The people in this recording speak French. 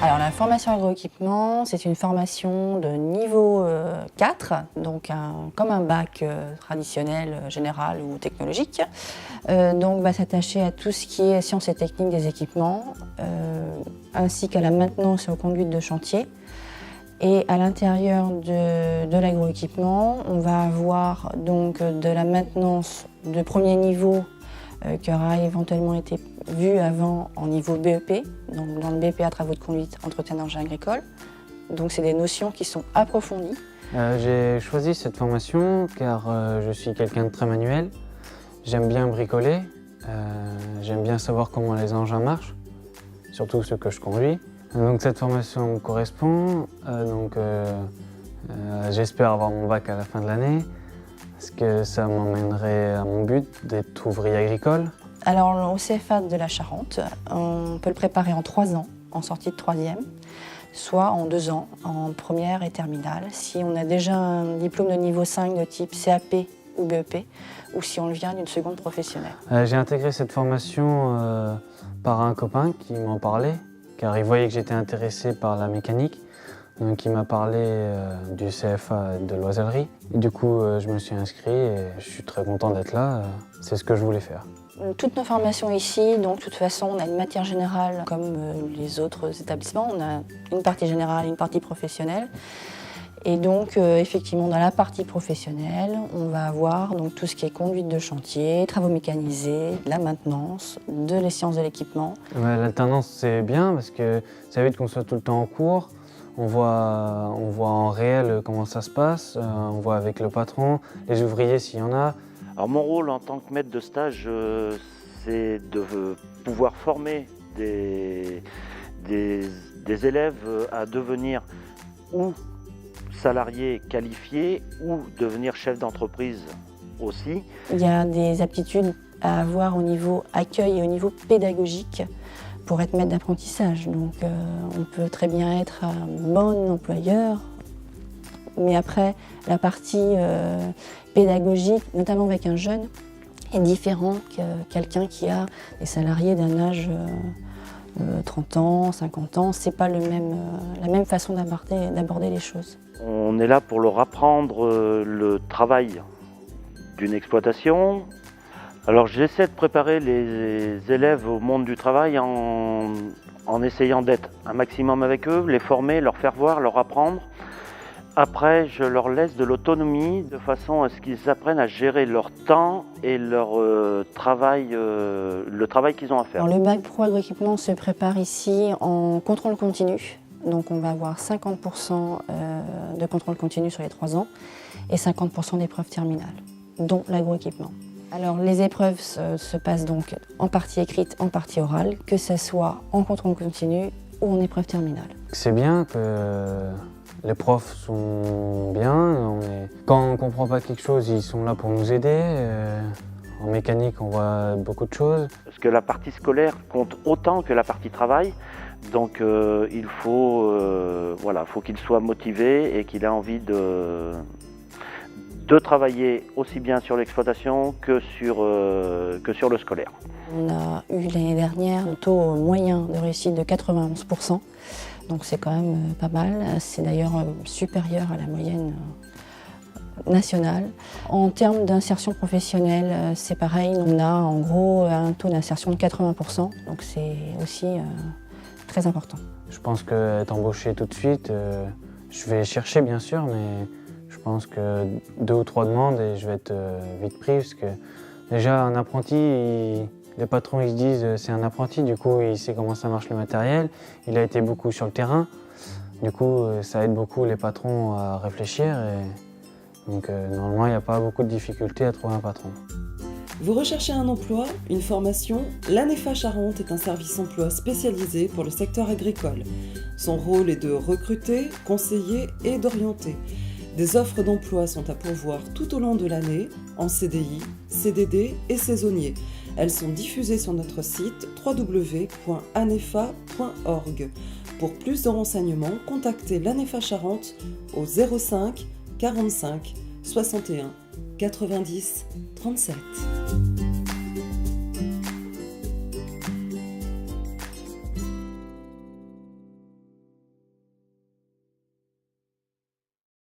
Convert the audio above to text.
Alors la formation agroéquipement, c'est une formation de niveau 4, donc comme un bac traditionnel, général ou technologique. Donc va s'attacher à tout ce qui est sciences et techniques des équipements, ainsi qu'à la maintenance et aux conduites de chantier. Et à l'intérieur de l'agroéquipement, on va avoir donc de la maintenance de premier niveau qui aura éventuellement été vu avant en niveau BEP, donc dans le BEP à travaux de conduite, entretien d'engins agricoles. Donc c'est des notions qui sont approfondies. J'ai choisi cette formation car je suis quelqu'un de très manuel. J'aime bien bricoler, j'aime bien savoir comment les engins marchent, surtout ceux que je conduis. Donc cette formation me correspond, j'espère avoir mon bac à la fin de l'année, parce que ça m'emmènerait à mon but d'être ouvrier agricole. Alors au CFA de la Charente, on peut le préparer en 3 ans, en sortie de 3e, soit en 2 ans, en première et terminale, si on a déjà un diplôme de niveau 5 de type CAP ou BEP, ou si on le vient d'une seconde professionnelle. J'ai intégré cette formation par un copain qui m'en parlait, car il voyait que j'étais intéressé par la mécanique. Donc il m'a parlé du CFA de l'oisellerie. Et du coup, je me suis inscrit et je suis très content d'être là. C'est ce que je voulais faire. Toutes nos formations ici, donc de toute façon, on a une matière générale comme les autres établissements. On a une partie générale et une partie professionnelle. Et donc, effectivement, dans la partie professionnelle, on va avoir donc, tout ce qui est conduite de chantier, travaux mécanisés, la maintenance, de les sciences de l'équipement. L'alternance, c'est bien parce que ça évite qu'on soit tout le temps en cours. On voit en réel comment ça se passe, on voit avec le patron, les ouvriers s'il y en a. Alors mon rôle en tant que maître de stage, c'est de pouvoir former des élèves à devenir ou salariés qualifiés ou devenir chef d'entreprise aussi. Il y a des aptitudes à avoir au niveau accueil et au niveau pédagogique pour être maître d'apprentissage. Donc on peut très bien être un bon employeur, mais après la partie pédagogique, notamment avec un jeune, est différente que quelqu'un qui a des salariés d'un âge 30 ans, 50 ans. C'est pas la même façon d'aborder les choses. On est là pour leur apprendre le travail d'une exploitation. Alors j'essaie de préparer les élèves au monde du travail en essayant d'être un maximum avec eux, les former, leur faire voir, leur apprendre. Après, je leur laisse de l'autonomie de façon à ce qu'ils apprennent à gérer leur temps et leur travail, le travail qu'ils ont à faire. Alors, le bac pro agroéquipement se prépare ici en contrôle continu. Donc on va avoir 50% de contrôle continu sur les 3 ans et 50% d'épreuves terminales, dont l'agroéquipement. Alors les épreuves se passent donc en partie écrite, en partie orale, que ce soit en contrôle continu ou en épreuve terminale. C'est bien que les profs sont bien. Quand on ne comprend pas quelque chose, ils sont là pour nous aider. En mécanique, on voit beaucoup de choses. Parce que la partie scolaire compte autant que la partie travail. Donc il faut qu'il soit motivé et qu'il ait envie de travailler aussi bien sur l'exploitation que sur le scolaire. On a eu l'année dernière un taux moyen de réussite de 91%, donc c'est quand même pas mal. C'est d'ailleurs supérieur à la moyenne nationale. En termes d'insertion professionnelle, c'est pareil, on a en gros un taux d'insertion de 80%, donc c'est aussi très important. Je pense qu'être embauché tout de suite, je vais chercher bien sûr, mais je pense que 2 ou 3 demandes et je vais être vite pris parce que déjà un apprenti, les patrons ils se disent c'est un apprenti, du coup il sait comment ça marche le matériel, il a été beaucoup sur le terrain, du coup ça aide beaucoup les patrons à réfléchir et donc normalement il n'y a pas beaucoup de difficultés à trouver un patron. Vous recherchez un emploi, une formation? L'ANEFA Charente est un service emploi spécialisé pour le secteur agricole. Son rôle est de recruter, conseiller et d'orienter. Des offres d'emploi sont à pourvoir tout au long de l'année, en CDI, CDD et saisonnier. Elles sont diffusées sur notre site www.anefa.org. Pour plus de renseignements, contactez l'ANEFA Charente au 05 45 61 90 37.